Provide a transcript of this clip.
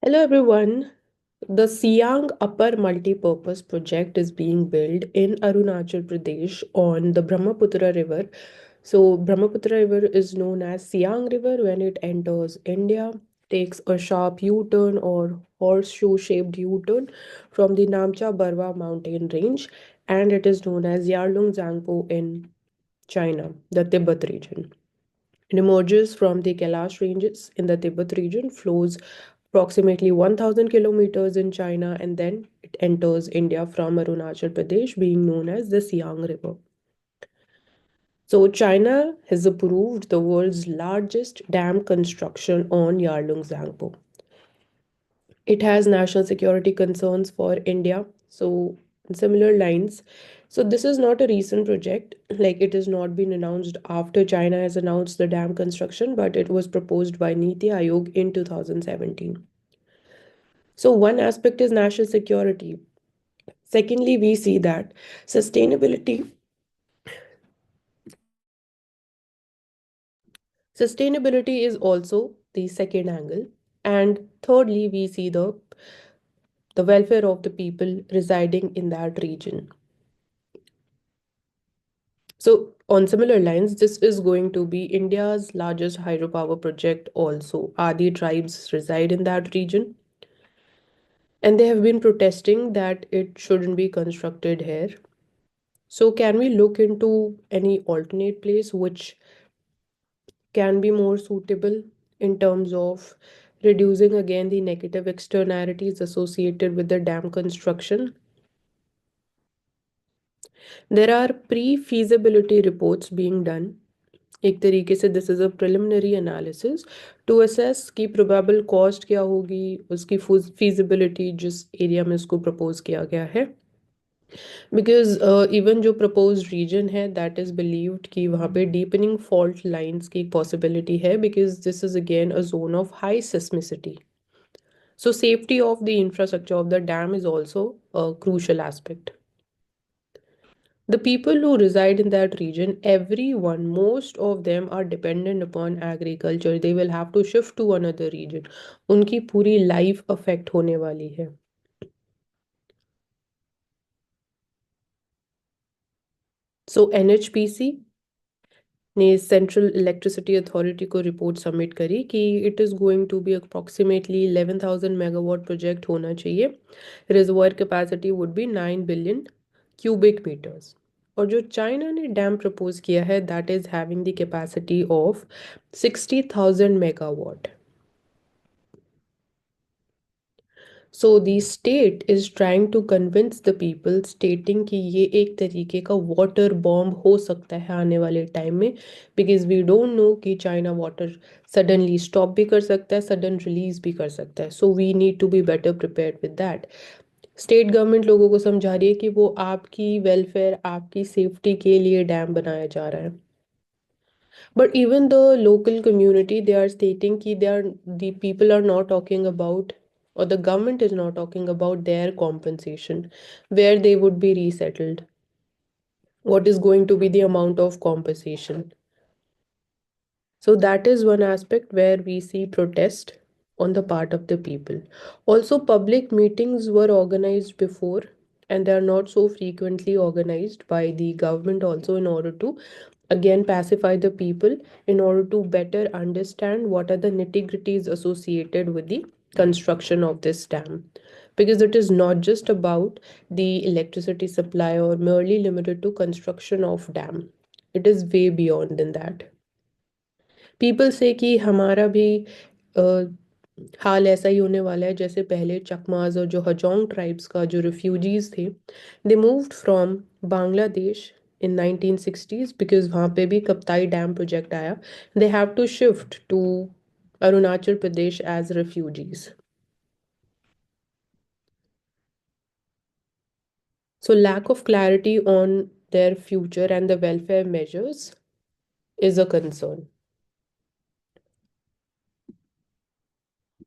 Hello everyone. The Siang Upper Multipurpose Project is being built in Arunachal Pradesh on the Brahmaputra River. So Brahmaputra River is known as Siang River when it enters India, takes a sharp U-turn or horseshoe-shaped U-turn from the Namcha Barwa mountain range, and it is known as Yarlung Zangpo in China, the Tibet region. It emerges from the Kailash Ranges in the Tibet region, flows approximately 1000 kilometers in China, and then it enters India from Arunachal Pradesh, being known as the Siang River. So, China has approved the world's largest dam construction on Yarlung Zangpo. It has national security concerns for India. So, in similar lines, so this is not a recent project, like it has not been announced after China has announced the dam construction, but it was proposed by Niti Aayog in 2017. So, one aspect is national security. Secondly, we see that sustainability sustainability is also the second angle. And thirdly, we see the welfare of the people residing in that region. So, on similar lines, this is going to be India's largest hydropower project also. Adi tribes reside in that region, and they have been protesting that it shouldn't be constructed here. So, can we look into any alternate place which can be more suitable in terms of reducing again the negative externalities associated with the dam construction? There are pre-feasibility reports being done. एक तरीके से this is a preliminary analysis to assess की probable cost क्या होगी, उसकी feasibility जिस area में उसको प्रपोज किया गया है, बिकॉज इवन जो प्रपोज रीजन है दैट इज बिलीव्ड कि वहाँ पे डीपनिंग फॉल्ट लाइंस की पॉसिबिलिटी है, because this is again a zone of high सिस्मिसिटी. So safety of the infrastructure of the dam is also a crucial aspect. The people who reside in that region, everyone, most of them are dependent upon agriculture. They will have to shift to another region. उनकी पूरी life affect होने वाली है. So NHPC ने central electricity authority को report submit करी कि it is going to be approximately 11,000 megawatt project होना चाहिए. Reservoir capacity would be 9 billion cubic meters. और जो चाइना ने डैम प्रपोज किया है that is having the capacity of 60,000 megawatt. So the state is trying to convince the people, stating कि ये एक तरीके का वाटर बॉम्ब हो सकता है आने वाले टाइम में, बिकॉज वी डोंट नो कि चाइना वाटर सडनली स्टॉप भी कर सकता है, सडन रिलीज भी कर सकता है. So we need to be better prepared with that. State government लोगों को समझा रही है कि वो आपकी वेलफेयर, आपकी सेफ्टी के लिए डैम बनाया जा रहा है. But even the local community, they are stating कि the people are not talking about, or the government is not talking about their compensation, where they would be resettled. What is going to be the amount of compensation? So that is one aspect where we see protest on the part of the people. Also, public meetings were organized before, and they are not so frequently organized by the government also, in order to again pacify the people, in order to better understand what are the nitty-gritties associated with the construction of this dam. Because it is not just about the electricity supply or merely limited to construction of dam. It is way beyond than that. People से कि हमारा भी अ, हाल ऐसा ही होने वाला है जैसे पहले चकमाज और जो हजोंग ट्राइब्स का जो रिफ्यूजीज थे, they moved from Bangladesh in 1960s, because वहाँ पे भी कप्ताई डैम प्रोजेक्ट आया. They have to shift to Arunachal Pradesh as refugees. So lack of clarity on their future and the welfare measures is a concern.